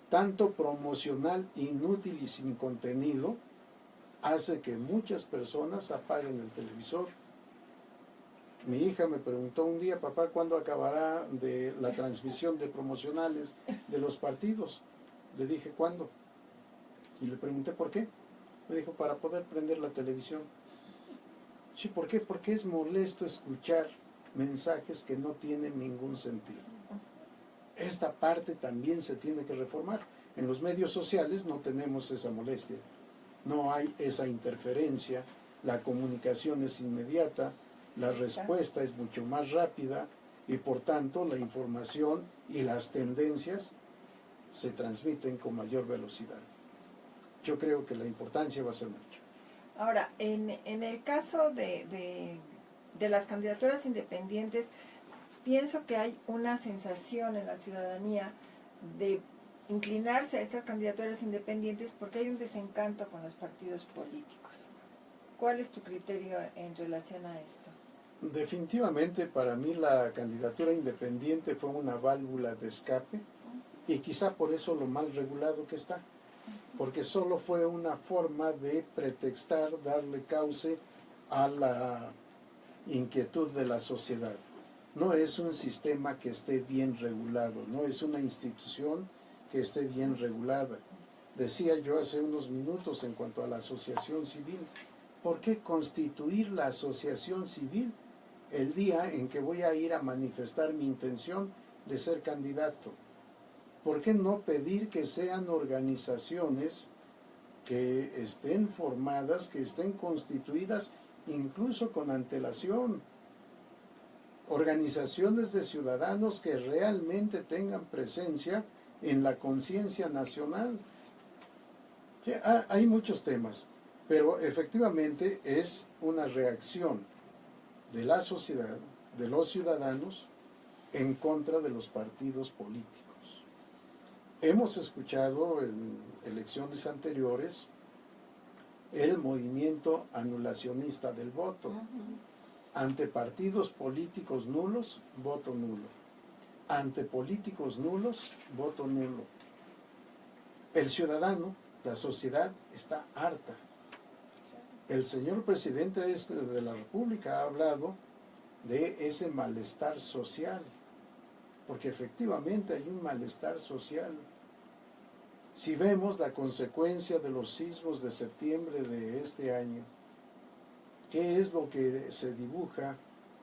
[SPEAKER 3] tanto promocional inútil y sin contenido hace que muchas personas apaguen el televisor. Mi hija me preguntó un día, papá, ¿cuándo acabará de la transmisión de promocionales de los partidos? Le dije, ¿cuándo? Y le pregunté, ¿por qué? Me dijo, para poder prender la televisión. Sí, ¿por qué? Porque es molesto escuchar mensajes que no tienen ningún sentido. Esta parte también se tiene que reformar. En los medios sociales no tenemos esa molestia, no hay esa interferencia, la comunicación es inmediata, la respuesta es mucho más rápida y por tanto la información y las tendencias se transmiten con mayor velocidad. Yo creo que la importancia va a ser mucha.
[SPEAKER 1] Ahora, en el caso de las candidaturas independientes, pienso que hay una sensación en la ciudadanía de inclinarse a estas candidaturas independientes porque hay un desencanto con los partidos políticos. ¿Cuál es tu criterio en relación a esto?
[SPEAKER 3] Definitivamente para mí la candidatura independiente fue una válvula de escape y quizá por eso lo mal regulado que está, porque solo fue una forma de pretextar, darle cauce a la inquietud de la sociedad. No es un sistema que esté bien regulado, no es una institución que esté bien regulada. Decía yo hace unos minutos en cuanto a la asociación civil, ¿por qué constituir la asociación civil el día en que voy a ir a manifestar mi intención de ser candidato? ¿Por qué no pedir que sean organizaciones que estén formadas, que estén constituidas incluso con antelación? Organizaciones de ciudadanos que realmente tengan presencia en la conciencia nacional. Sí, hay muchos temas, pero efectivamente es una reacción de la sociedad, de los ciudadanos, en contra de los partidos políticos. Hemos escuchado en elecciones anteriores el movimiento anulacionista del voto. Ante partidos políticos nulos, voto nulo. Ante políticos nulos, voto nulo. El ciudadano, la sociedad, está harta. El señor presidente de la República ha hablado de ese malestar social, porque efectivamente hay un malestar social. Si vemos la consecuencia de los sismos de septiembre de este año, ¿qué es lo que se dibuja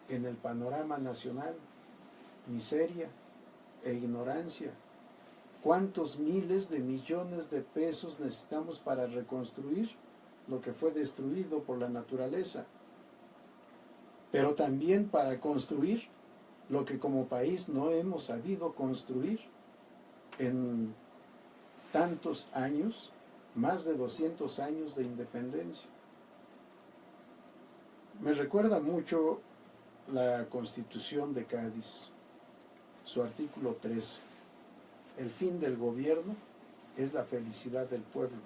[SPEAKER 3] en el panorama nacional? Miseria e ignorancia. ¿Cuántos miles de millones de pesos necesitamos para reconstruir lo que fue destruido por la naturaleza? Pero también para construir lo que como país no hemos sabido construir en tantos años, más de 200 años de independencia. Me recuerda mucho la Constitución de Cádiz, su artículo 13. El fin del gobierno es la felicidad del pueblo.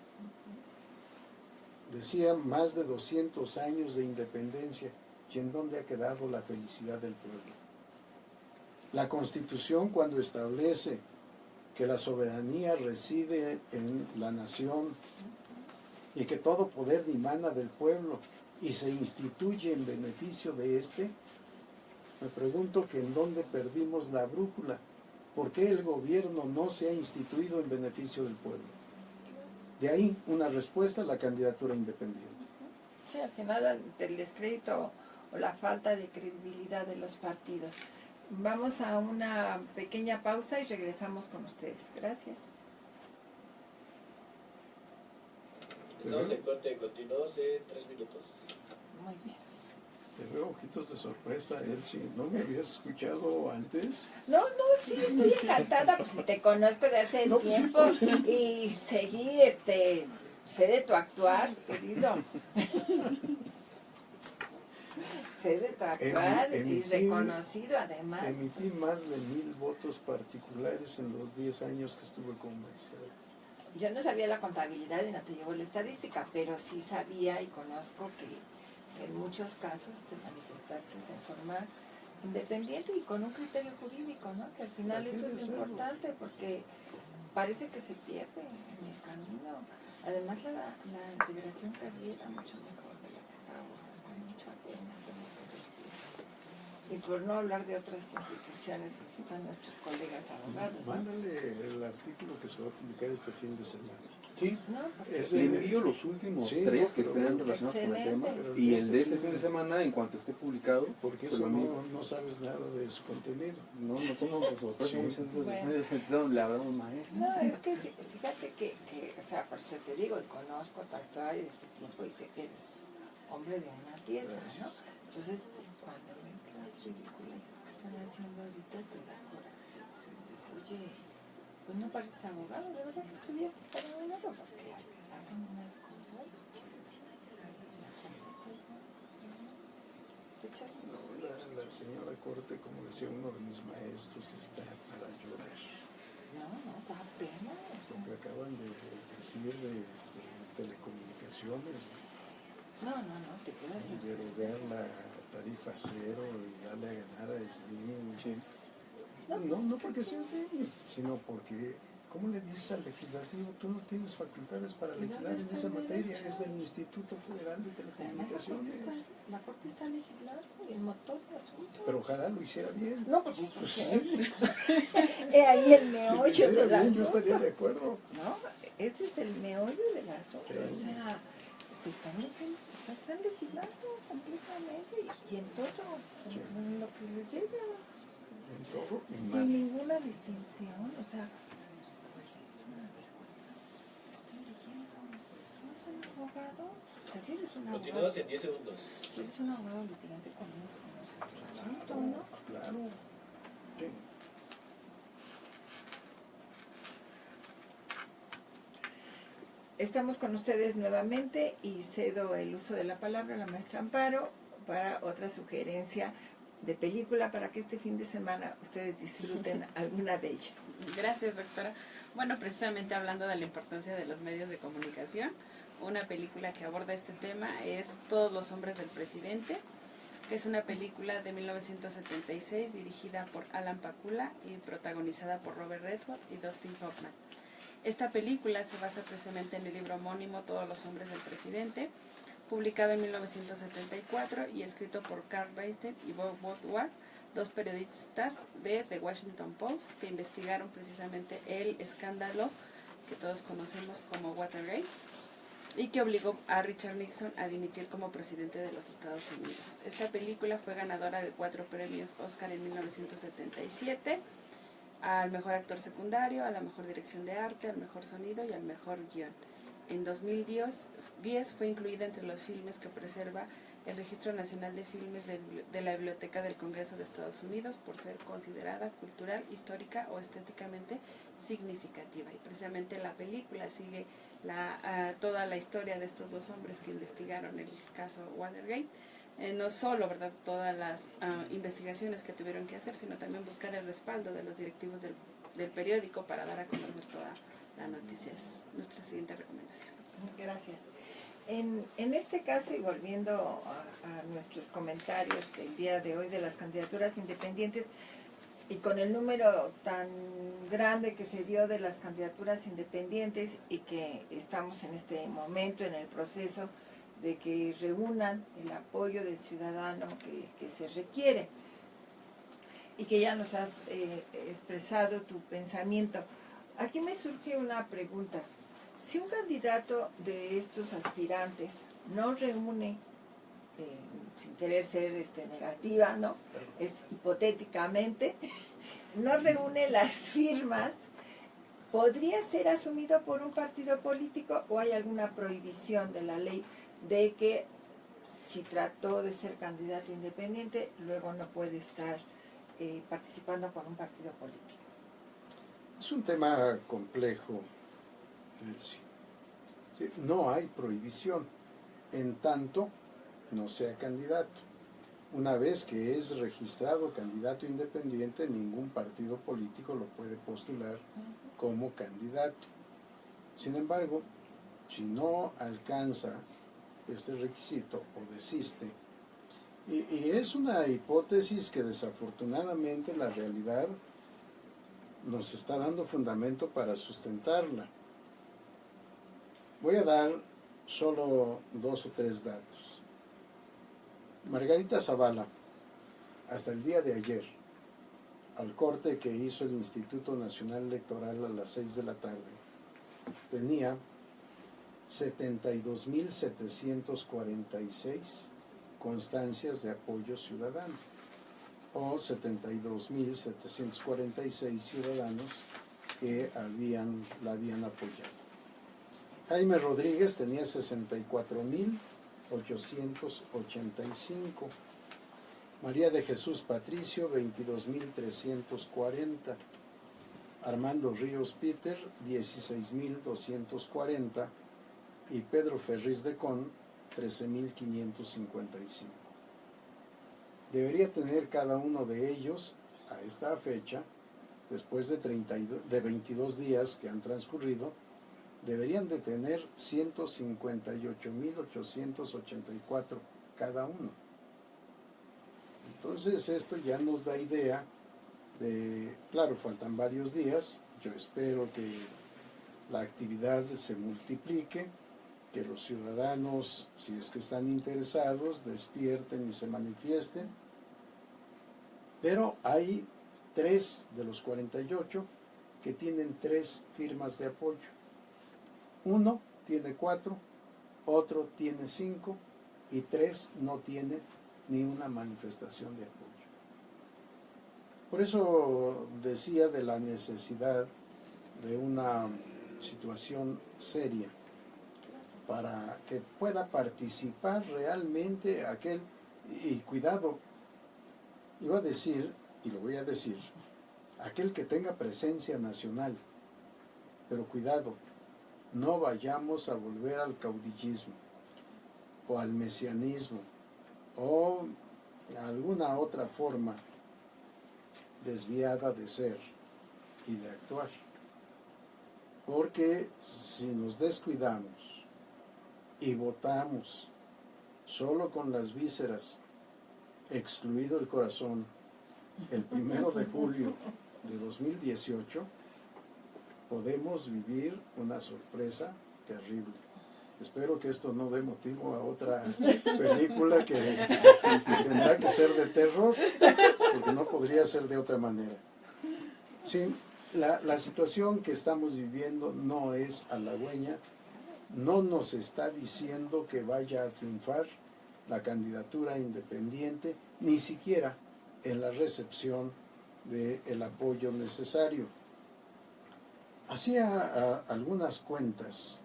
[SPEAKER 3] Decía más de 200 años de independencia, ¿y en dónde ha quedado la felicidad del pueblo? La Constitución, cuando establece que la soberanía reside en la nación y que todo poder dimana del pueblo y se instituye en beneficio de éste, me pregunto que en dónde perdimos la brújula. ¿Por qué el gobierno no se ha instituido en beneficio del pueblo? De ahí una respuesta a la candidatura independiente.
[SPEAKER 1] Sí, al final del descrédito o la falta de credibilidad de los partidos. Vamos a una pequeña pausa y regresamos con ustedes. Gracias.
[SPEAKER 4] Estamos en corte, continuamos en 3 minutos.
[SPEAKER 1] Muy bien.
[SPEAKER 3] Te veo ojitos de sorpresa, Elsie. ¿No me habías escuchado antes?
[SPEAKER 1] No, sí, estoy encantada, pues si te conozco de hace
[SPEAKER 3] No, pues,
[SPEAKER 1] tiempo y seguí, sé de tu actuar, querido. Sé de tu actuar y reconocido además.
[SPEAKER 3] Emití más de 1000 votos particulares en los 10 años que estuve como magistrado.
[SPEAKER 1] Yo no sabía la contabilidad y no te llevo la estadística, pero sí sabía y conozco que en muchos casos te manifestaste de forma independiente y con un criterio jurídico, ¿no? Que al final eso es lo importante, porque parece que se pierde en el camino. Además la integración que había era mucho mejor de lo que está ahora, con mucha pena, tengo que decir. Y por no hablar de otras instituciones que están nuestros colegas abogados, ¿no?
[SPEAKER 3] Mándale el artículo que se va a publicar este fin de semana.
[SPEAKER 5] Sí.
[SPEAKER 1] No, porque
[SPEAKER 3] Es
[SPEAKER 5] Le envío los últimos
[SPEAKER 3] Sí,
[SPEAKER 5] 3
[SPEAKER 3] no,
[SPEAKER 5] que
[SPEAKER 3] pero
[SPEAKER 5] estén relacionados con el tema.
[SPEAKER 1] excelente.
[SPEAKER 5] Y el de este fin de semana, en cuanto esté publicado,
[SPEAKER 3] Porque
[SPEAKER 5] se
[SPEAKER 3] eso
[SPEAKER 5] lo envío.
[SPEAKER 3] no sabes nada de su contenido.
[SPEAKER 5] No tomo por sorpresa,
[SPEAKER 3] Sí.
[SPEAKER 5] muchas
[SPEAKER 1] Bueno.
[SPEAKER 5] veces le hablamos maestro.
[SPEAKER 1] No, es que fíjate que, o sea, por eso te digo, y conozco tu actuar de este tiempo y sé que eres hombre de una pieza, ¿no?
[SPEAKER 3] Gracias.
[SPEAKER 1] Entonces, cuando ven que las ridículas que están haciendo ahorita, te da coraje. Entonces, oye, pues no pareces abogado, de verdad que estudiaste para abogado, porque hacen unas cosas que te echas.
[SPEAKER 3] No, la señora Corte, como decía uno de mis maestros, está para llorar.
[SPEAKER 1] No, da pena.
[SPEAKER 3] Lo que acaban de decir de telecomunicaciones,
[SPEAKER 1] No, te quedas
[SPEAKER 3] de derogar la tarifa cero y darle a ganar a Slim.
[SPEAKER 5] Sí.
[SPEAKER 3] No porque sea Slim, sino porque, ¿cómo le dices al legislativo? Tú no tienes facultades para legislar en esa materia, es del Instituto Federal de Telecomunicaciones.
[SPEAKER 1] La Corte está legislando el motor del asunto.
[SPEAKER 3] Pero ojalá lo hiciera bien.
[SPEAKER 1] No, pues eso
[SPEAKER 3] Pues
[SPEAKER 1] sí.
[SPEAKER 3] sí.
[SPEAKER 1] Ahí el
[SPEAKER 3] Si lo
[SPEAKER 1] meollo
[SPEAKER 3] hiciera
[SPEAKER 1] del
[SPEAKER 3] bien, yo
[SPEAKER 1] asunto.
[SPEAKER 3] estaría de acuerdo.
[SPEAKER 1] No, este es el meollo del asunto.
[SPEAKER 3] Sí.
[SPEAKER 1] O sea, se están metiendo sea, están legislando completamente y en todo,
[SPEAKER 3] Sí.
[SPEAKER 1] en lo que les llega,
[SPEAKER 3] En todo y
[SPEAKER 1] sin
[SPEAKER 3] mal.
[SPEAKER 1] ninguna distinción, o sea, ¿no son abogados? O sea, si eres un abogado,
[SPEAKER 4] Continúas en 10 segundos.
[SPEAKER 1] si eres un abogado litigante, conoces tu asunto, ¿no?
[SPEAKER 3] Claro. Sí.
[SPEAKER 1] Estamos con ustedes nuevamente y cedo el uso de la palabra a la maestra Amparo para otra sugerencia de película para que este fin de semana ustedes disfruten alguna de ellas.
[SPEAKER 2] Gracias, doctora. Bueno, precisamente hablando de la importancia de los medios de comunicación, una película que aborda este tema es Todos los hombres del presidente, que es una película de 1976 dirigida por Alan Pakula y protagonizada por Robert Redford y Dustin Hoffman. Esta película se basa precisamente en el libro homónimo Todos los hombres del presidente, publicado en 1974 y escrito por Carl Weinstein y Bob Woodward, dos periodistas de The Washington Post que investigaron precisamente el escándalo que todos conocemos como Watergate y que obligó a Richard Nixon a dimitir como presidente de los Estados Unidos. Esta película fue ganadora de 4 premios Oscar en 1977, al mejor actor secundario, a la mejor dirección de arte, al mejor sonido y al mejor guión. En 2010 fue incluida entre los filmes que preserva el Registro Nacional de Filmes de la Biblioteca del Congreso de Estados Unidos por ser considerada cultural, histórica o estéticamente significativa. Y precisamente la película sigue toda la historia de estos dos hombres que investigaron el caso Watergate. No solo, ¿verdad?, todas las investigaciones que tuvieron que hacer, sino también buscar el respaldo de los directivos del periódico para dar a conocer toda la noticia. Es nuestra siguiente recomendación.
[SPEAKER 1] Gracias. En este caso, y volviendo a nuestros comentarios del día de hoy de las candidaturas independientes, y con el número tan grande que se dio de las candidaturas independientes y que estamos en este momento en el proceso de que reúnan el apoyo del ciudadano que se requiere y que ya nos has expresado tu pensamiento. Aquí me surge una pregunta. Si un candidato de estos aspirantes no reúne, sin querer ser negativa, ¿no?, es hipotéticamente, no reúne las firmas, ¿podría ser asumido por un partido político o hay alguna prohibición de la ley de que si trató de ser candidato independiente, luego no puede estar participando por un partido político?
[SPEAKER 3] Es un tema complejo, Elsie. Sí, no hay prohibición, en tanto no sea candidato. Una vez que es registrado candidato independiente, ningún partido político lo puede postular como candidato. Sin embargo, si no alcanza este requisito o desiste, y es una hipótesis que desafortunadamente la realidad nos está dando fundamento para sustentarla. Voy a dar solo 2 o 3 datos. Margarita Zavala, hasta el día de ayer, al corte que hizo el Instituto Nacional Electoral a las 6 de la tarde, tenía 72.746 constancias de apoyo ciudadano, o 72.746 ciudadanos que la habían apoyado. Jaime Rodríguez tenía 64.885. María de Jesús Patricio, 22.340. Armando Ríos Peter, 16.240. Y Pedro Ferriz de Con, 13.555. Debería tener cada uno de ellos, a esta fecha, después de 22 días que han transcurrido, deberían de tener 158.884 cada uno. Entonces esto ya nos da idea de, claro, faltan varios días, yo espero que la actividad se multiplique, que los ciudadanos, si es que están interesados, despierten y se manifiesten, pero hay 3 de los 48 que tienen 3 firmas de apoyo. Uno tiene 4, otro tiene 5 y 3 no tienen ni una manifestación de apoyo. Por eso decía de la necesidad de una situación seria para que pueda participar realmente aquel, y cuidado, iba a decir, y lo voy a decir, aquel que tenga presencia nacional, pero cuidado, no vayamos a volver al caudillismo o al mesianismo o alguna otra forma desviada de ser y de actuar, porque si nos descuidamos y votamos solo con las vísceras, excluido el corazón, el 1 de julio de 2018, podemos vivir una sorpresa terrible. Espero que esto no dé motivo a otra película que tendrá que ser de terror, porque no podría ser de otra manera. Sí, la situación que estamos viviendo no es halagüeña, no nos está diciendo que vaya a triunfar la candidatura independiente, ni siquiera en la recepción del apoyo necesario. Hacía algunas cuentas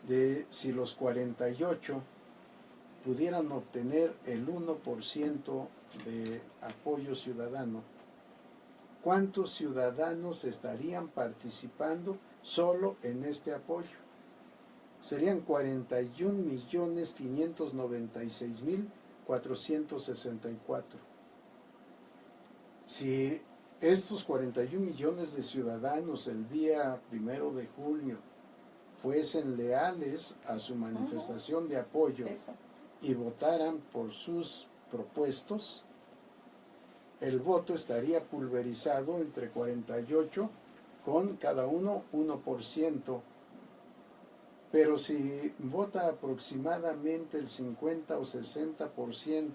[SPEAKER 3] de si los 48 pudieran obtener el 1% de apoyo ciudadano, ¿cuántos ciudadanos estarían participando solo en este apoyo? Serían 41.596.464. Si estos 41 millones de ciudadanos el día 1 de julio fuesen leales a su manifestación de apoyo y votaran por sus propuestos, el voto estaría pulverizado entre 48 con cada uno 1%. Pero si vota aproximadamente el 50 o 60%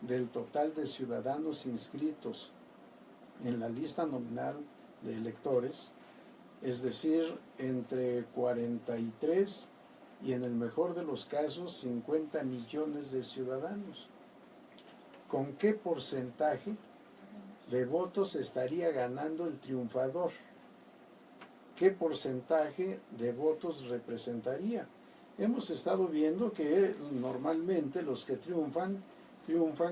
[SPEAKER 3] del total de ciudadanos inscritos en la lista nominal de electores, es decir, entre 43 y en el mejor de los casos 50 millones de ciudadanos, ¿con qué porcentaje de votos estaría ganando el triunfador? ¿Qué porcentaje de votos representaría? Hemos estado viendo que normalmente los que triunfan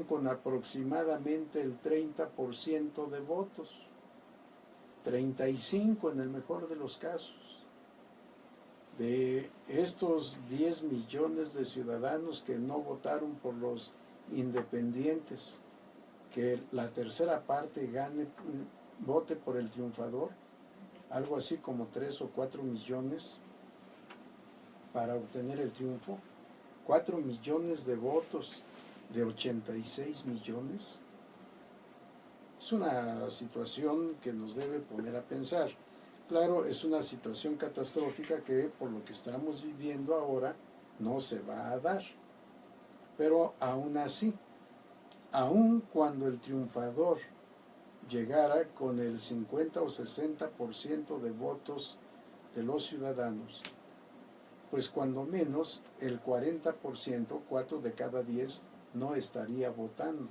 [SPEAKER 3] con aproximadamente el 30% de votos, 35 en el mejor de los casos. De estos 10 millones de ciudadanos que no votaron por los independientes, que la tercera parte vote por el triunfador, algo así como 3 o 4 millones para obtener el triunfo, 4 millones de votos de 86 millones. Es una situación que nos debe poner a pensar. Claro, es una situación catastrófica que por lo que estamos viviendo ahora no se va a dar. Pero aún así, aun cuando el triunfador llegara con el 50 o 60% de votos de los ciudadanos, pues cuando menos el 40%, 4 de cada 10, no estaría votando.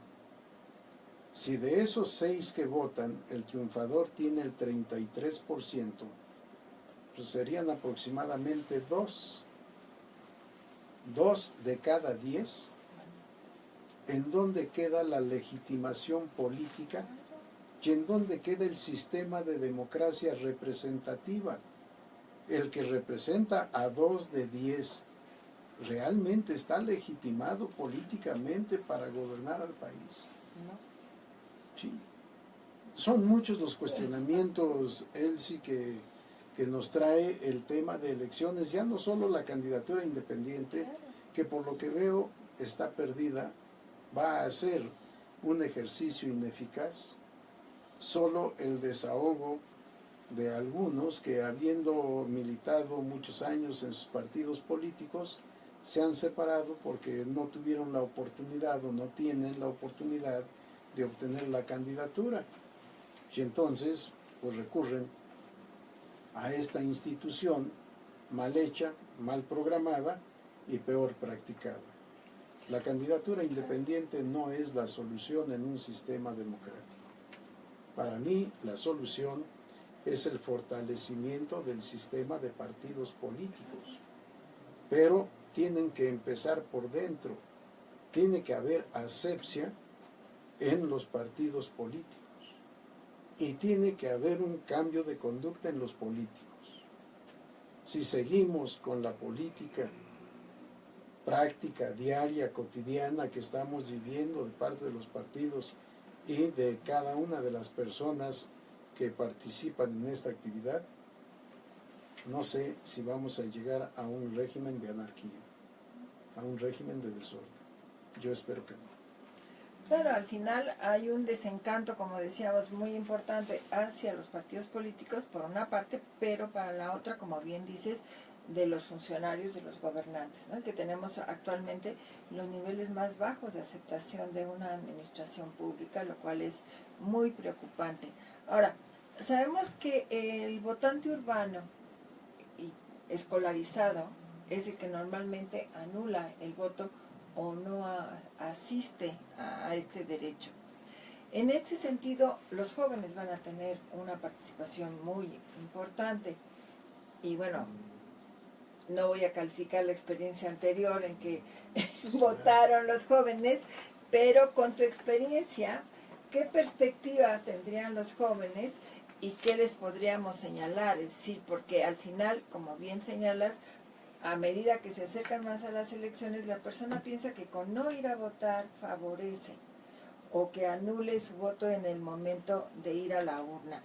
[SPEAKER 3] Si de esos 6 que votan, el triunfador tiene el 33%, pues serían aproximadamente 2 de cada 10. ¿En dónde queda la legitimación política? ¿Y en dónde queda el sistema de democracia representativa? El que representa a 2 de 10, ¿realmente está legitimado políticamente para gobernar al país? Sí. Son muchos los cuestionamientos, Elsie, que nos trae el tema de elecciones, ya no solo la candidatura independiente, que por lo que veo está perdida, va a ser un ejercicio ineficaz, solo el desahogo de algunos que, habiendo militado muchos años en sus partidos políticos, se han separado porque no tuvieron la oportunidad o no tienen la oportunidad de obtener la candidatura. Y entonces, pues recurren a esta institución mal hecha, mal programada y peor practicada. La candidatura independiente no es la solución en un sistema democrático. Para mí, la solución es el fortalecimiento del sistema de partidos políticos. Pero tienen que empezar por dentro. Tiene que haber asepsia en los partidos políticos. Y tiene que haber un cambio de conducta en los políticos. Si seguimos con la política práctica, diaria, cotidiana que estamos viviendo de parte de los partidos y de cada una de las personas que participan en esta actividad, no sé si vamos a llegar a un régimen de anarquía, a un régimen de desorden. Yo espero que no.
[SPEAKER 1] Claro, al final hay un desencanto, como decíamos, muy importante hacia los partidos políticos por una parte, pero para la otra, como bien dices, de los funcionarios, de los gobernantes, ¿no? Que tenemos actualmente los niveles más bajos de aceptación de una administración pública, lo cual es muy preocupante. Ahora, sabemos que el votante urbano y escolarizado es el que normalmente anula el voto o no asiste a este derecho. En este sentido, los jóvenes van a tener una participación muy importante. Y bueno, no voy a calificar la experiencia anterior en que votaron los jóvenes, pero con tu experiencia, ¿qué perspectiva tendrían los jóvenes y qué les podríamos señalar? Es decir, porque al final, como bien señalas, a medida que se acercan más a las elecciones, la persona piensa que con no ir a votar favorece o que anule su voto en el momento de ir a la urna.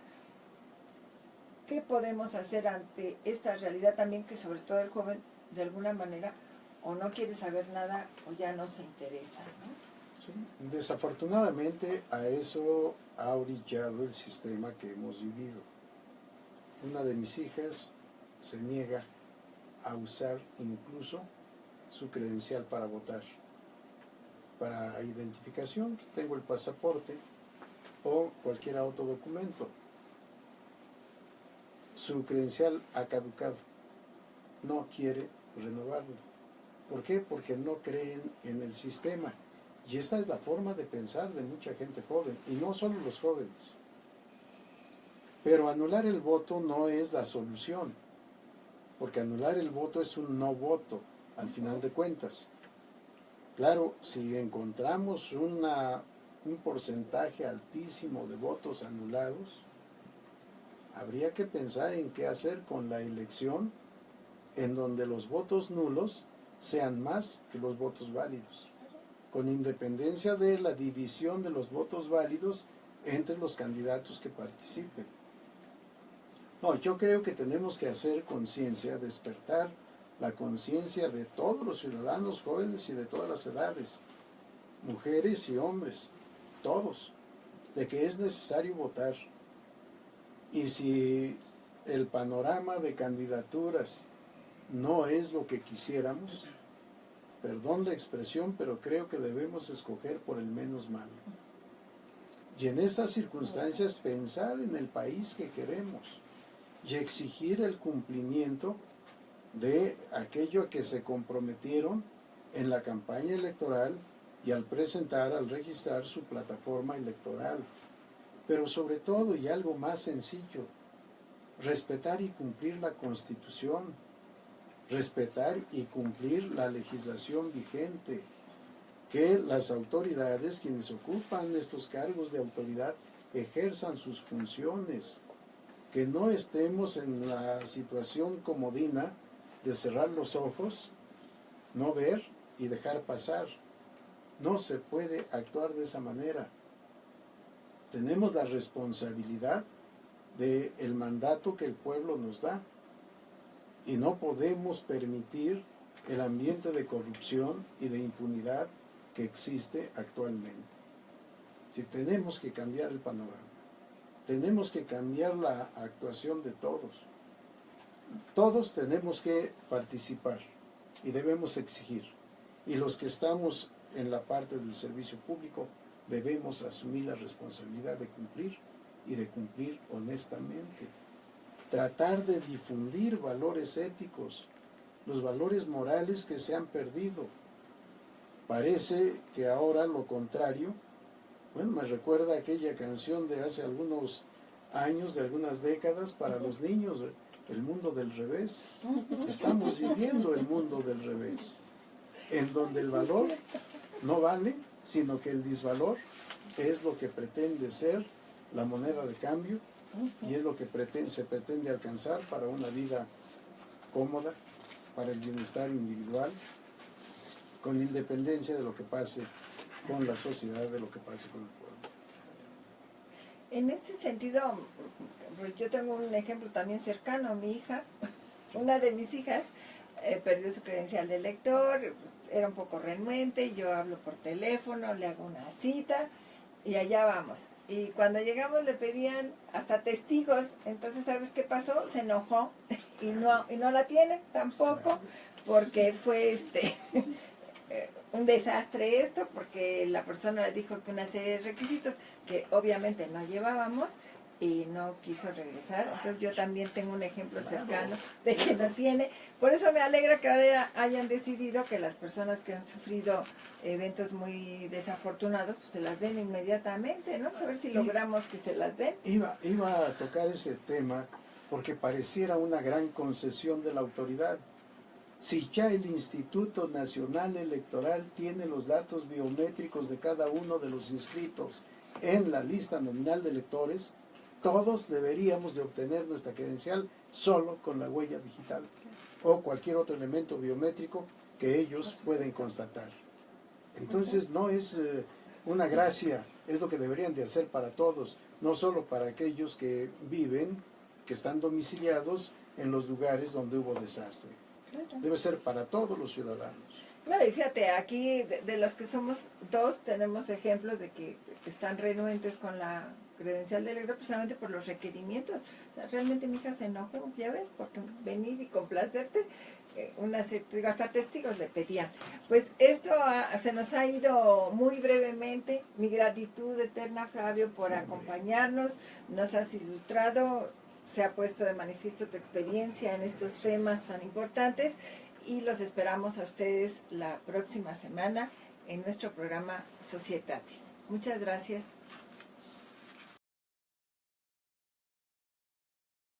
[SPEAKER 1] ¿Qué podemos hacer ante esta realidad también que sobre todo el joven de alguna manera o no quiere saber nada o ya no se interesa, ¿no?
[SPEAKER 3] Sí. Desafortunadamente a eso ha orillado el sistema que hemos vivido. Una de mis hijas se niega a usar incluso su credencial para votar. Para identificación, tengo el pasaporte o cualquier otro documento. Su credencial ha caducado, no quiere renovarlo. ¿Por qué? Porque no creen en el sistema. Y esta es la forma de pensar de mucha gente joven, y no solo los jóvenes. Pero anular el voto no es la solución, porque anular el voto es un no voto, al final de cuentas. Claro, si encontramos un porcentaje altísimo de votos anulados, habría que pensar en qué hacer con la elección en donde los votos nulos sean más que los votos válidos, con independencia de la división de los votos válidos entre los candidatos que participen. No, yo creo que tenemos que hacer conciencia, despertar la conciencia de todos los ciudadanos jóvenes y de todas las edades, mujeres y hombres, todos, de que es necesario votar. Y si el panorama de candidaturas no es lo que quisiéramos, perdón la expresión, pero creo que debemos escoger por el menos malo. Y en estas circunstancias pensar en el país que queremos y exigir el cumplimiento de aquello a que se comprometieron en la campaña electoral y al registrar su plataforma electoral. Pero sobre todo, y algo más sencillo, respetar y cumplir la Constitución, respetar y cumplir la legislación vigente, que las autoridades, quienes ocupan estos cargos de autoridad, ejerzan sus funciones, que no estemos en la situación comodina de cerrar los ojos, no ver y dejar pasar. No se puede actuar de esa manera. Tenemos la responsabilidad del mandato que el pueblo nos da y no podemos permitir el ambiente de corrupción y de impunidad que existe actualmente. Si tenemos que cambiar el panorama, tenemos que cambiar la actuación de todos. Todos tenemos que participar y debemos exigir. Y los que estamos en la parte del servicio público debemos asumir la responsabilidad de cumplir y de cumplir honestamente. Tratar de difundir valores éticos, los valores morales que se han perdido. Parece que ahora lo contrario, bueno, me recuerda aquella canción de hace algunos años, de algunas décadas, para los niños, el mundo del revés. Estamos viviendo el mundo del revés, en donde el valor no vale, sino que el disvalor es lo que pretende ser la moneda de cambio y es lo que se pretende alcanzar para una vida cómoda, para el bienestar individual, con independencia de lo que pase con la sociedad, de lo que pase con el pueblo.
[SPEAKER 1] En este sentido, pues yo tengo un ejemplo también cercano. Mi hija, una de mis hijas, perdió su credencial de lector, era un poco renuente, yo hablo por teléfono, le hago una cita y allá vamos. Y cuando llegamos le pedían hasta testigos, entonces ¿sabes qué pasó? Se enojó y no la tiene tampoco, porque fue un desastre esto, porque la persona le dijo que una serie de requisitos que obviamente no llevábamos y no quiso regresar. Entonces yo también tengo un ejemplo cercano de que no tiene. Por eso me alegra que ahora hayan decidido que las personas que han sufrido eventos muy desafortunados pues se las den inmediatamente, ¿no? A ver si logramos que se las den.
[SPEAKER 3] Iba a tocar ese tema porque pareciera una gran concesión de la autoridad. Si ya el Instituto Nacional Electoral tiene los datos biométricos de cada uno de los inscritos en la lista nominal de electores, todos deberíamos de obtener nuestra credencial solo con la huella digital o cualquier otro elemento biométrico que ellos pueden constatar. Entonces no es una gracia, es lo que deberían de hacer para todos, no solo para aquellos que viven, que están domiciliados en los lugares donde hubo desastre. Debe ser para todos los ciudadanos.
[SPEAKER 1] Claro, y fíjate, aquí de los que somos dos tenemos ejemplos de que están renuentes con la credencial de elector precisamente por los requerimientos. O sea, realmente mi hija se enojó, ya ves, porque venir y complacerte, hasta testigos le pedían. Pues esto se nos ha ido muy brevemente. Mi gratitud eterna, Flavio, por acompañarnos. Nos has ilustrado, se ha puesto de manifiesto tu experiencia en estos temas tan importantes y los esperamos a ustedes la próxima semana en nuestro programa Societatis. Muchas gracias.